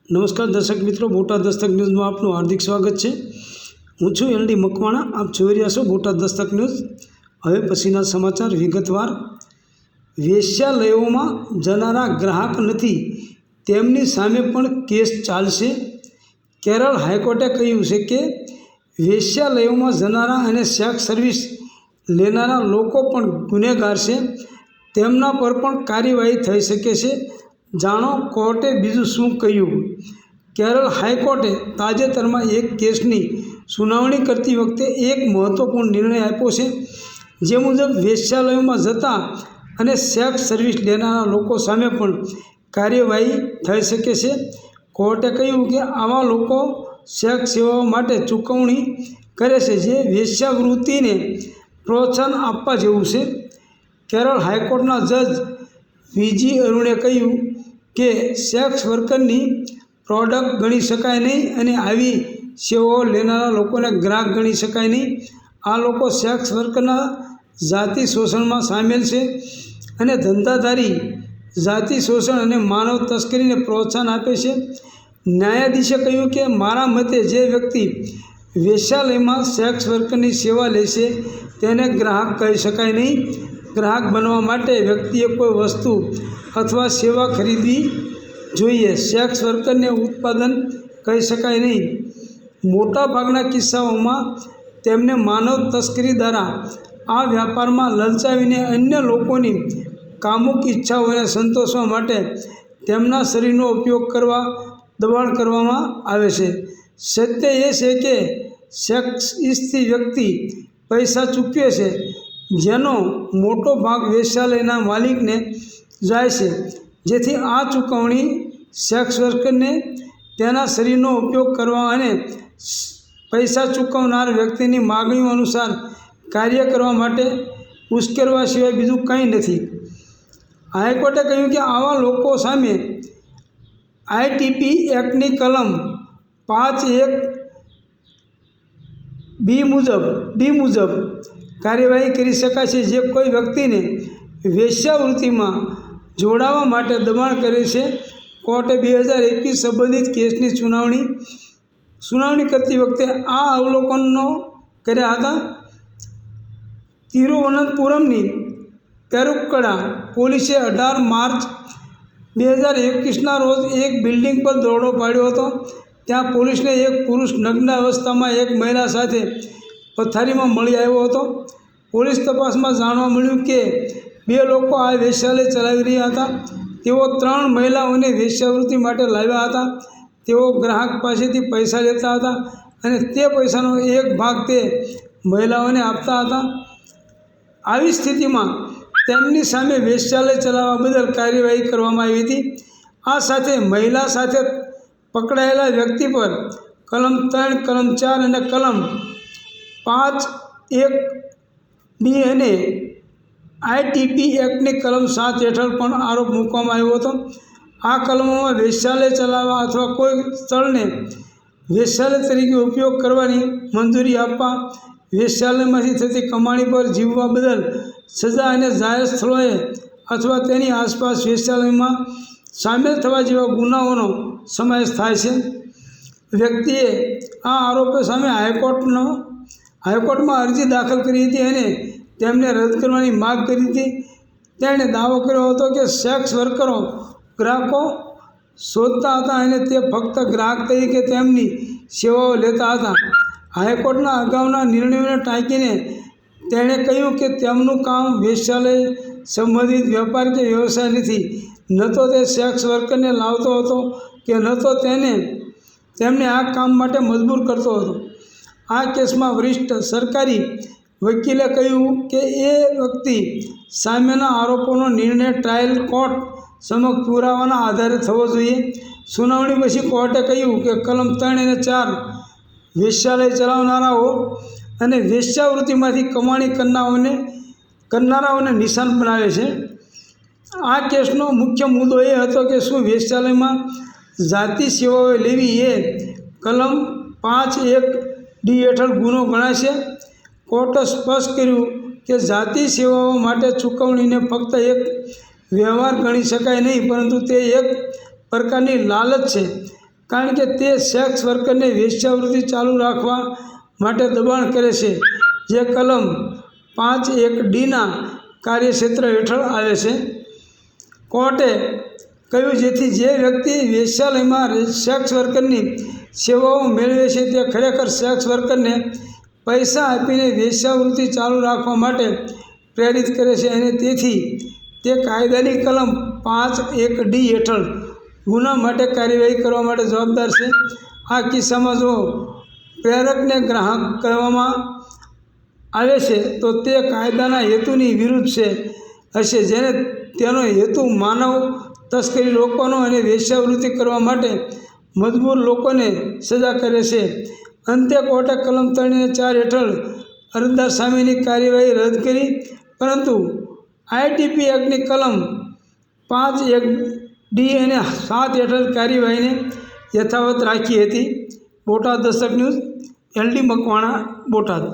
નમસ્કાર દર્શક મિત્રો, બોટાદ દસ્તક ન્યૂઝમાં આપનું હાર્દિક સ્વાગત છે। હું છું LD મકવાણા। આપ જોઈ રહ્યા છો બોટાદ દસ્તક ન્યૂઝ। હવે પછીના સમાચાર વિગતવાર। વેશ્યાલયોમાં જનારા ગ્રાહક નથી તેમની સામે પણ કેસ ચાલશે। કેરળ હાઈકોર્ટે કહ્યું છે કે વેશ્યાલયોમાં જનારા અને સેક્સ સર્વિસ લેનારા લોકો પણ ગુનેગાર છે, તેમના પર પણ કાર્યવાહી થઈ શકે છે। જાણો કોર્ટે બીજું શું કહ્યું। કેરળ હાઈકોર્ટે તાજેતરમાં એક કેસની સુનાવણી કરતી વખતે એક મહત્વપૂર્ણ નિર્ણય આપ્યો છે, જે મુજબ વેશ્યાલયોમાં જતા અને સેક્સ સર્વિસ લેનારા લોકો સામે પણ કાર્યવાહી થઈ શકે છે। કોર્ટે કહ્યું કે આવા લોકો સેક્સ સેવાઓ માટે ચૂકવણી કરે છે, જે વેશ્યાવૃત્તિને પ્રોત્સાહન આપવા જેવું છે। કેરળ હાઈકોર્ટના જજ વીજી અરુણે કહ્યું કે સેક્સ વર્કરની પ્રોડક્ટ ગણી શકાય નહીં અને આવી સેવાઓ લેનારા લોકોને ગ્રાહક ગણી શકાય નહીં। આ લોકો સેક્સ વર્કના જાતિ શોષણમાં સામેલ છે અને ધંધાધારી જાતિ શોષણ અને માનવ તસ્કરીને પ્રોત્સાહન આપે છે। ન્યાયાધીશે કહ્યું કે મારા મતે જે વ્યક્તિ વેશ્યાલયમાં સેક્સ વર્કરની સેવા લેશે તેને ગ્રાહક કહી શકાય નહીં। ગ્રાહક બનવા માટે વ્યક્તિએ કોઈ વસ્તુ અથવા સેવા ખરીદવી જોઈએ। સેક્સ વર્કરને ઉત્પાદન કહી શકાય નહીં। મોટાભાગના કિસ્સાઓમાં તેમને માનવ તસ્કરી દ્વારા આ વ્યાપારમાં લલચાવીને અન્ય લોકોની કામુક ઈચ્છાઓને સંતોષવા માટે તેમના શરીરનો ઉપયોગ કરવા દબાણ કરવામાં આવે છે। સત્ય એ છે કે સેક્સથી વ્યક્તિ પૈસા ચૂકવે છે, જેનો મોટો ભાગ વેશ્યાલયના માલિકને જાય છે, જેથી આ ચૂકવણી સેક્સ વર્કરને તેના શરીરનો ઉપયોગ કરવા અને પૈસા ચૂકવનાર વ્યક્તિની માગણીઓ અનુસાર કાર્ય કરવા માટે ઉશ્કેરવા સિવાય બીજું કંઈ નથી। હાઈકોર્ટે કહ્યું કે આવા લોકો સામે ITP એક્ટની કલમ 5(1)(b) મુજબ કાર્યવાહી કરી શકાય છે, જે કોઈ વ્યક્તિને વેશ્યાવૃત્તિમાં જોડાવા માટે દબાણ કરે છે। કોર્ટે 2021 સંબંધિત કેસની સુનાવણી કરતી વખતે આ અવલોકનો કર્યા હતા। તિરુવનંતપુરમની પેરુક્કડા પોલીસે 18 માર્ચ 2021ના રોજ એક બિલ્ડિંગ પર દરોડો પાડ્યો હતો। ત્યાં પોલીસને એક પુરુષ નગ્ન અવસ્થામાં એક મહિલા સાથે પથારીમાં મળી આવ્યો હતો। પોલીસ તપાસમાં જાણવા મળ્યું કે 2 લોકો આ વેશ્યાલય ચલાવી રહ્યા હતા। તેઓ 3 મહિલાઓને વેશ્યાવૃત્તિ માટે લાવ્યા હતા। તેઓ ગ્રાહક પાસેથી પૈસા લેતા હતા અને તે પૈસાનો એક ભાગ તે મહિલાઓને આપતા હતા। આવી સ્થિતિમાં તેમની સામે વેશ્યાલય ચલાવવા બદલ કાર્યવાહી કરવામાં આવી હતી। આ સાથે મહિલા સાથે પકડાયેલા વ્યક્તિ પર કલમ 3, કલમ 4 અને કલમ 5(1)(b) અને ITP એક્ટની કલમ 7 હેઠળ પણ આરોપ મૂકવામાં આવ્યો હતો। આ કલમોમાં વેશ્યાલય ચલાવવા અથવા કોઈ સ્થળને વેશ્યાલય તરીકે ઉપયોગ કરવાની મંજૂરી આપવા, વેશ્યાલયમાંથી થતી કમાણી પર જીવવા બદલ સજા અને જાહેર સ્થળોએ અથવા તેની આસપાસ વેશ્યાલયમાં સામેલ થવા જેવા ગુનાઓનો સમાવેશ થાય છે। વ્યક્તિએ આ આરોપો સામે હાઈકોર્ટમાં અરજી દાખલ કરી હતી અને તેમને રદ કરવાની માગ કરી હતી। તેણે દાવો કર્યો હતો કે સેક્સ વર્કરો ગ્રાહકો શોધતા હતા અને તે ફક્ત ગ્રાહક તરીકે તેમની સેવાઓ લેતા હતા। હાઈકોર્ટના અગાઉના નિર્ણયોને ટાંકીને તેણે કહ્યું કે તેમનું કામ વેશ્યાલય સંબંધિત વેપાર કે વ્યવસાય નથી। ન તો તે સેક્સ વર્કરને લાવતો હતો કે ન તો તેમને આ કામ માટે મજબૂર કરતો હતો। આ કેસમાં વરિષ્ઠ સરકારી વકીલે કહ્યું કે એ વ્યક્તિ સામેના આરોપોનો નિર્ણય ટ્રાયલ કોર્ટ સમક્ષ પુરાવાના આધારે થવો જોઈએ। સુનાવણી પછી કોર્ટે કહ્યું કે કલમ 3 અને 4 વેશ્યાલય ચલાવનારાઓ અને વેશ્યાવૃત્તિમાંથી કમાણી કરનારાઓને નિશાન બનાવે છે। આ કેસનો મુખ્ય મુદ્દો એ હતો કે શું વેશ્યાલયમાં જાતિ સેવાઓ લેવી એ કલમ 5(1)(d) હેઠળ ગુનો ગણાશે। કોર્ટે સ્પષ્ટ કર્યું કે જાતિ સેવાઓ માટે ચૂકવણીને ફક્ત એક વ્યવહાર ગણી શકાય નહીં, પરંતુ તે એક પ્રકારની લાલચ છે। કારણ કે તે સેક્સ વર્કરને વેશ્યાવૃત્તિ ચાલુ રાખવા માટે દબાણ કરે છે, જે કલમ 5(1)D કાર્યક્ષેત્ર હેઠળ આવે છે. કોર્ટે કહ્યું, જેથી જે વ્યક્તિ વેશ્યાલયમાં સેક્સ વર્કરની સેવાઓ મેળવે છે તે ખરેખર સેક્સ વર્કરને પૈસા આપીને વેશ્યાવૃત્તિ ચાલુ રાખવા માટે પ્રેરિત કરે છે અને તેથી તે કાયદાની કલમ 5(1)D હેઠળ ગુના માટે કાર્યવાહી કરવા માટે જવાબદાર છે. આ કિસ્સામાં જો પ્રેરકને ગ્રાહક કહેવામાં આવે છે તો તે કાયદાના હેતુની વિરુદ્ધ હશે, જેને તેનો હેતુ માનવ તસ્કરી રોકવાનો અને વેશ્યાવૃત્તિ કરવા માટે મજબૂર લોકોને સજા કરે છે. અંતે કોર્ટે કલમ 3 અને 4 હેઠળ અરજદાર સામેની કાર્યવાહી રદ કરી, પરંતુ આઈટીપી એક્ટની કલમ 5(1)D અને 7 હેઠળ કાર્યવાહીને યથાવત રાખી હતી. Botad Dastak news, LD Makwana, Botad.